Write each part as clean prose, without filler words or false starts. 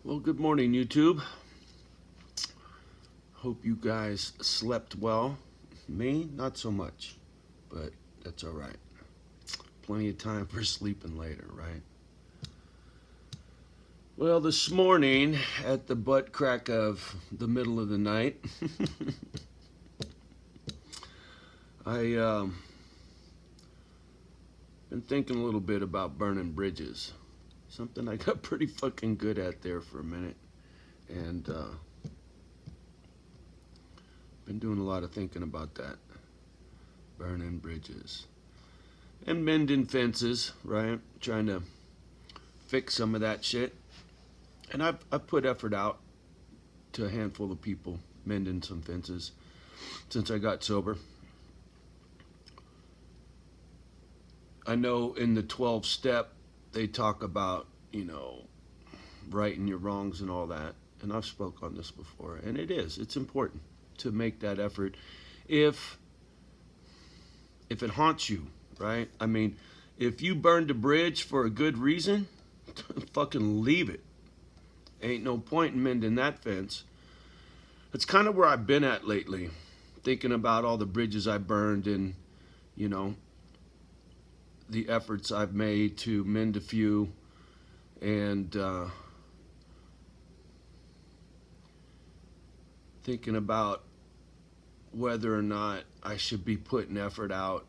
Well, good morning, YouTube. Hope you guys slept well. Me, not so much, but that's all right. Plenty of time for sleeping later, right? Well, this morning at the butt crack of the middle of the night, I been thinking a little bit about burning bridges. Something I got pretty fucking good at there for a minute, and been doing a lot of thinking about that. Burning bridges and mending fences, right? Trying to fix some of that shit. And I've put effort out to a handful of people mending some fences since I got sober. I know in the 12 step they talk about, righting your wrongs and all that. And I've spoke on this before. And it's important to make that effort if it haunts you, right? I mean, if you burned a bridge for a good reason, fucking leave it. Ain't no point in mending that fence. It's kind of where I've been at lately, thinking about all the bridges I burned and, you know, the efforts I've made to mend a few, and thinking about whether or not I should be putting effort out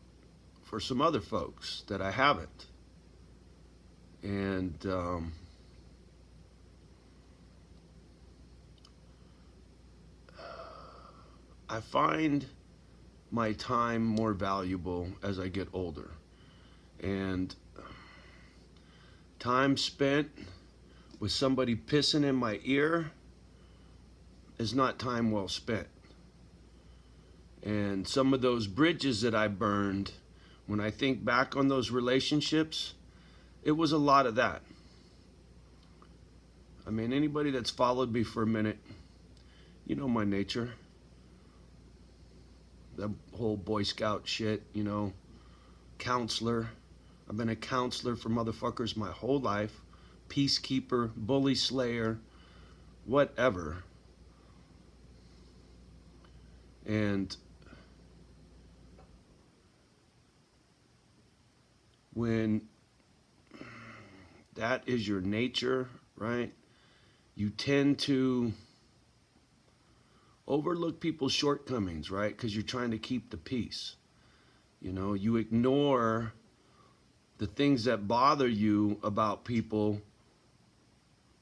for some other folks that I haven't. And I find my time more valuable as I get older. And time spent with somebody pissing in my ear is not time well spent. And some of those bridges that I burned, when I think back on those relationships, it was a lot of that. I mean, anybody that's followed me for a minute, you know my nature. The whole Boy Scout shit, counselor. I've been a counselor for motherfuckers my whole life. Peacekeeper, bully slayer, whatever. And when that is your nature, right, you tend to overlook people's shortcomings, right, because you're trying to keep the peace. You ignore the things that bother you about people,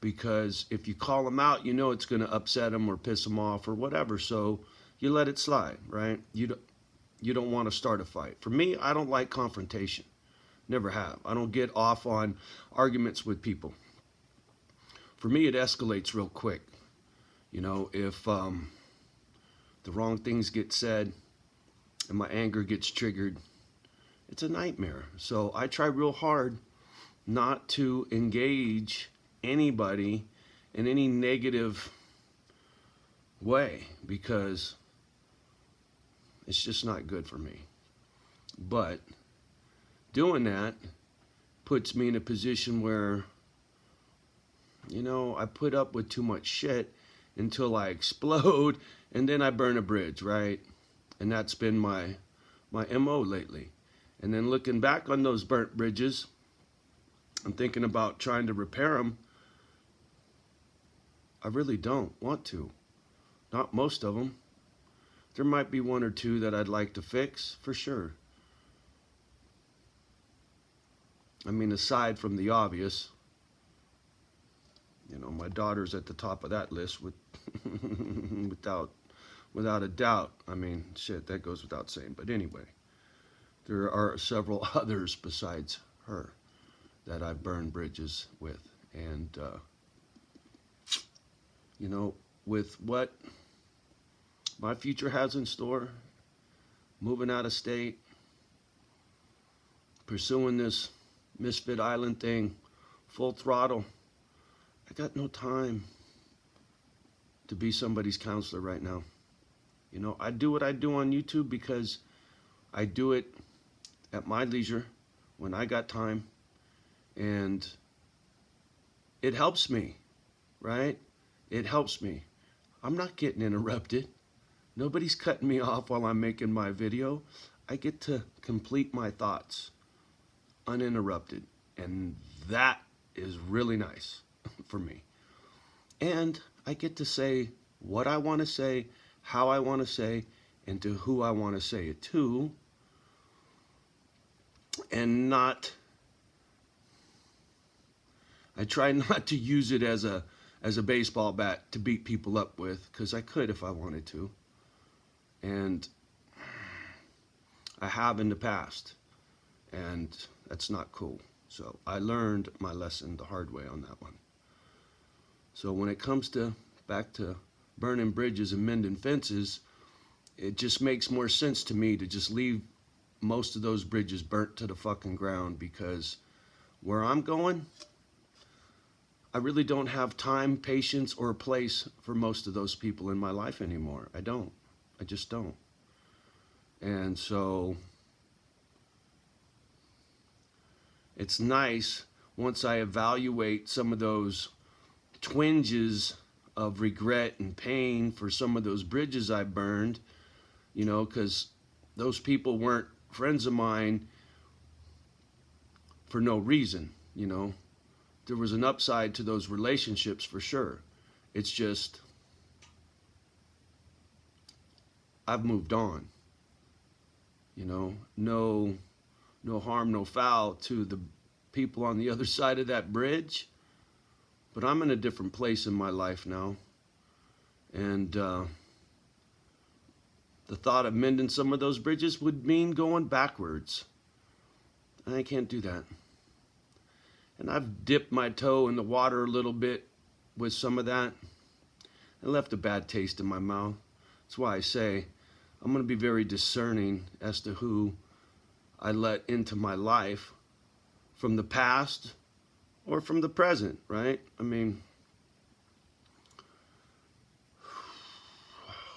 because if you call them out, it's going to upset them or piss them off or whatever. So you let it slide, right? You don't want to start a fight. For me, I don't like confrontation. Never have. I don't get off on arguments with people. For me, it escalates real quick. If the wrong things get said and my anger gets triggered, it's a nightmare. So I try real hard not to engage anybody in any negative way, because it's just not good for me. But doing that puts me in a position where, I put up with too much shit until I explode, and then I burn a bridge, right? And that's been my MO lately. And then looking back on those burnt bridges, I'm thinking about trying to repair them. I really don't want to. Not most of them. There might be one or two that I'd like to fix, for sure. I mean, aside from the obvious, my daughter's at the top of that list with without a doubt. I mean, shit, that goes without saying. But anyway, there are several others besides her that I've burned bridges with. And, with what my future has in store, moving out of state, pursuing this Misfit Island thing, full throttle, I got no time to be somebody's counselor right now. I do what I do on YouTube because I do it at my leisure when I got time, and it helps me. right? It helps me. I'm not getting interrupted. Nobody's cutting me off while I'm making my video. I get to complete my thoughts uninterrupted. And that is really nice for me. And I get to say what I want to say, how I want to say, and to who I want to say it to, and not, I try not to use it as a baseball bat to beat people up with, because I could if I wanted to. And I have in the past, and that's not cool. So I learned my lesson the hard way on that one. So when it comes to back to burning bridges and mending fences, it just makes more sense to me to just leave most of those bridges burnt to the fucking ground, because where I'm going, I really don't have time, patience, or a place for most of those people in my life anymore. I don't. I just don't. And so it's nice once I evaluate some of those twinges of regret and pain for some of those bridges I burned, you know, because those people weren't friends of mine for no reason, you know. There was an upside to those relationships for sure. It's just, I've moved on, you know. No harm, no foul to the people on the other side of that bridge, but I'm in a different place in my life now. And the thought of mending some of those bridges would mean going backwards. I can't do that. And I've dipped my toe in the water a little bit with some of that. It left a bad taste in my mouth. That's why I say I'm going to be very discerning as to who I let into my life from the past or from the present, right? I mean,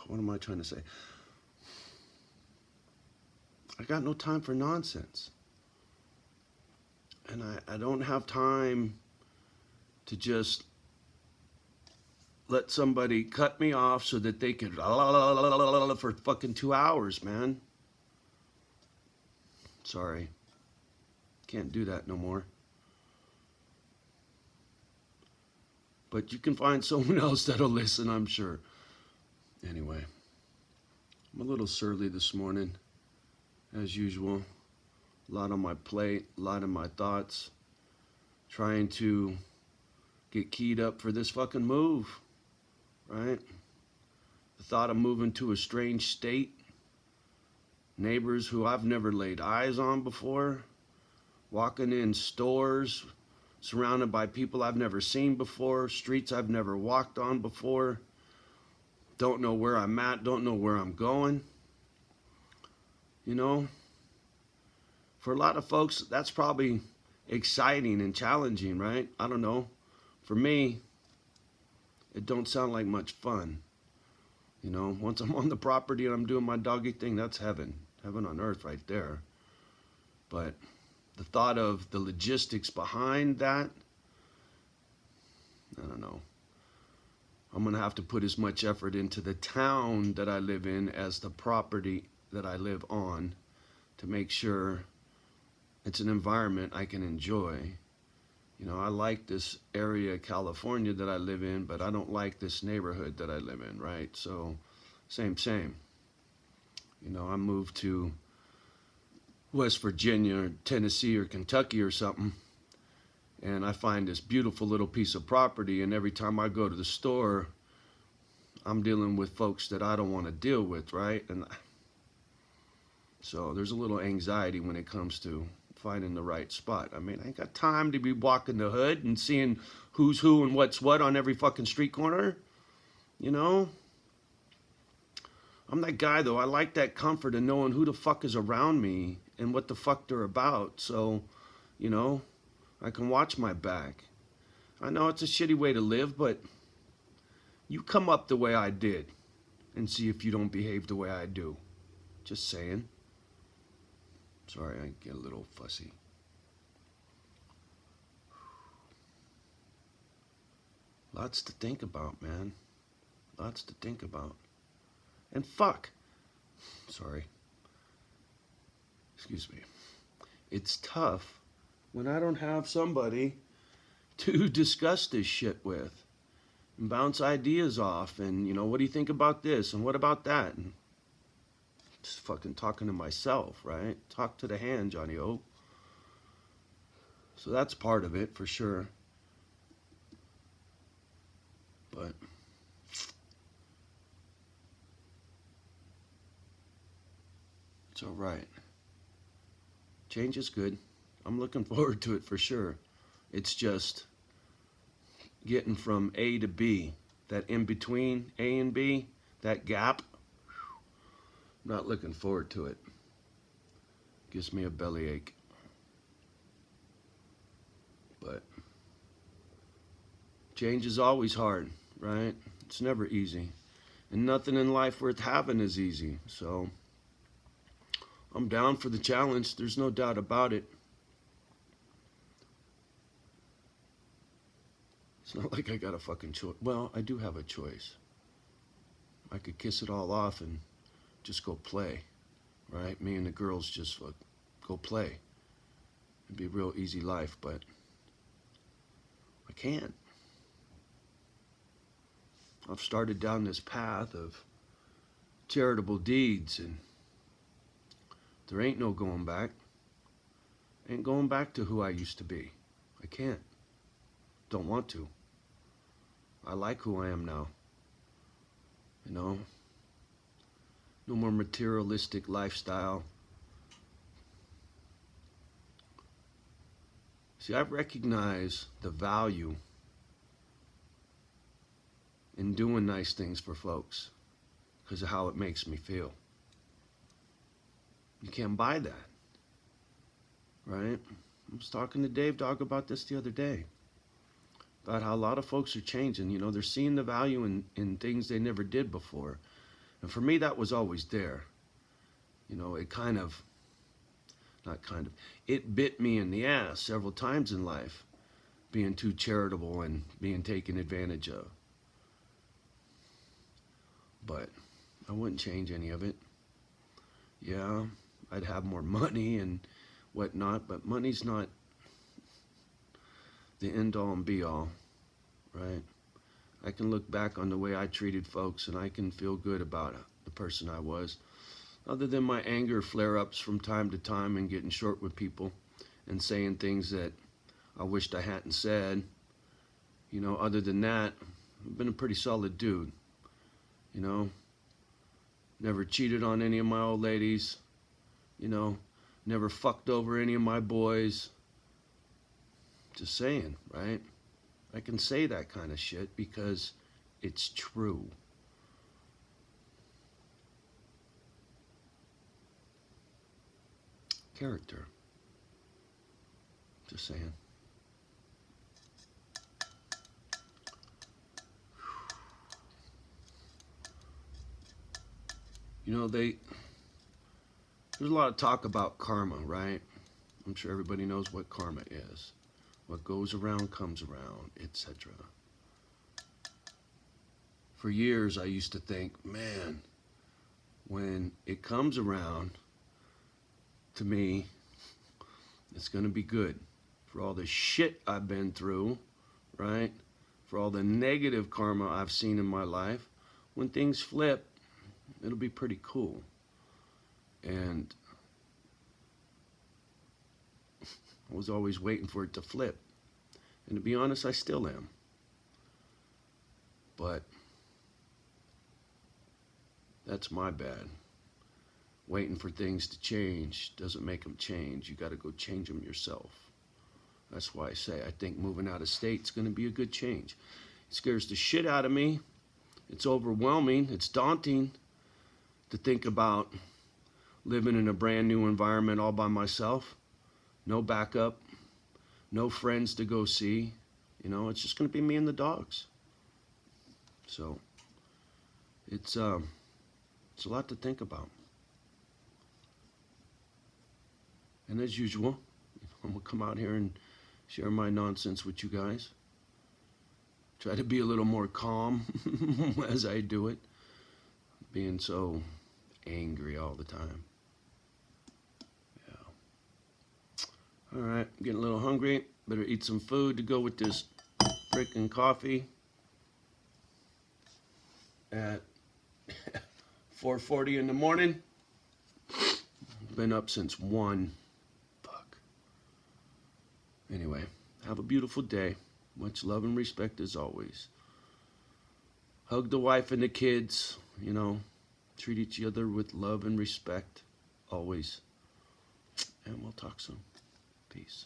what am I trying to say? I got no time for nonsense. And I don't have time to just let somebody cut me off so that they could for fucking 2 hours, man. Sorry. Can't do that no more. But you can find someone else that'll listen, I'm sure. Anyway, I'm a little surly this morning, as usual. A lot on my plate, a lot of my thoughts. Trying to get keyed up for this fucking move, right? The thought of moving to a strange state, neighbors who I've never laid eyes on before, walking in stores surrounded by people I've never seen before, streets I've never walked on before, don't know where I'm at, don't know where I'm going. You know, for a lot of folks, that's probably exciting and challenging, right? I don't know. For me, it don't sound like much fun. You know, once I'm on the property and I'm doing my doggy thing, that's heaven. Heaven on earth right there. But the thought of the logistics behind that, I don't know. I'm going to have to put as much effort into the town that I live in as the property that I live on to make sure it's an environment I can enjoy. You know, I like this area of California that I live in, but I don't like this neighborhood that I live in, right? So, same. You know, I moved to West Virginia or Tennessee or Kentucky or something, and I find this beautiful little piece of property, and every time I go to the store, I'm dealing with folks that I don't want to deal with, right? And so there's a little anxiety when it comes to finding the right spot. I mean, I ain't got time to be walking the hood and seeing who's who and what's what on every fucking street corner. You know? I'm that guy, though. I like that comfort of knowing who the fuck is around me and what the fuck they're about. So, you know, I can watch my back. I know it's a shitty way to live, but you come up the way I did and see if you don't behave the way I do. Just saying. Sorry, I get a little fussy. Lots to think about, man. Lots to think about. And fuck. Sorry. Excuse me. It's tough when I don't have somebody to discuss this shit with and bounce ideas off and, what do you think about this and what about that? And just fucking talking to myself, right? Talk to the hand, Johnny O. So that's part of it for sure. But it's all right. Change is good. I'm looking forward to it for sure. It's just getting from A to B, that in between A and B, that gap. I'm not looking forward to it. Gives me a bellyache. But change is always hard, right? It's never easy. And nothing in life worth having is easy. So I'm down for the challenge. There's no doubt about it. It's not like I got a fucking choice. Well, I do have a choice. I could kiss it all off and just go play, right? Me and the girls just go play. It'd be a real easy life, but I can't. I've started down this path of charitable deeds, and there ain't no going back. Ain't going back to who I used to be. I can't. Don't want to. I like who I am now. No more materialistic lifestyle. See, I recognize the value in doing nice things for folks because of how it makes me feel. You can't buy that, right? I was talking to Dave Dog about this the other day, about how a lot of folks are changing. They're seeing the value in things they never did before. And for me, that was always there. It bit me in the ass several times in life, being too charitable and being taken advantage of. But I wouldn't change any of it. Yeah, I'd have more money and whatnot, but money's not the end all and be all, right? I can look back on the way I treated folks and I can feel good about the person I was. Other than my anger flare-ups from time to time and getting short with people and saying things that I wished I hadn't said, other than that, I've been a pretty solid dude. Never cheated on any of my old ladies, never fucked over any of my boys. Just saying, right? I can say that kind of shit because it's true. Character. Just saying. There's a lot of talk about karma, right? I'm sure everybody knows what karma is. What goes around comes around, etc. For years, I used to think, man, when it comes around to me, it's going to be good. For all the shit I've been through, right? For all the negative karma I've seen in my life, when things flip, it'll be pretty cool. And I was always waiting for it to flip. And to be honest, I still am. But that's my bad. Waiting for things to change doesn't make them change. You got to go change them yourself. That's why I say I think moving out of state's going to be a good change. It scares the shit out of me. It's overwhelming. It's daunting to think about living in a brand new environment all by myself. No backup. No friends to go see. It's just going to be me and the dogs. So it's a lot to think about. And as usual, I'm going to come out here and share my nonsense with you guys. Try to be a little more calm as I do it. Being so angry all the time. Yeah. All right, getting a little hungry. Better eat some food to go with this freaking coffee at 4:40 in the morning. Been up since 1. Fuck. Anyway, have a beautiful day. Much love and respect as always. Hug the wife and the kids, you know. Treat each other with love and respect always. And we'll talk soon. Peace.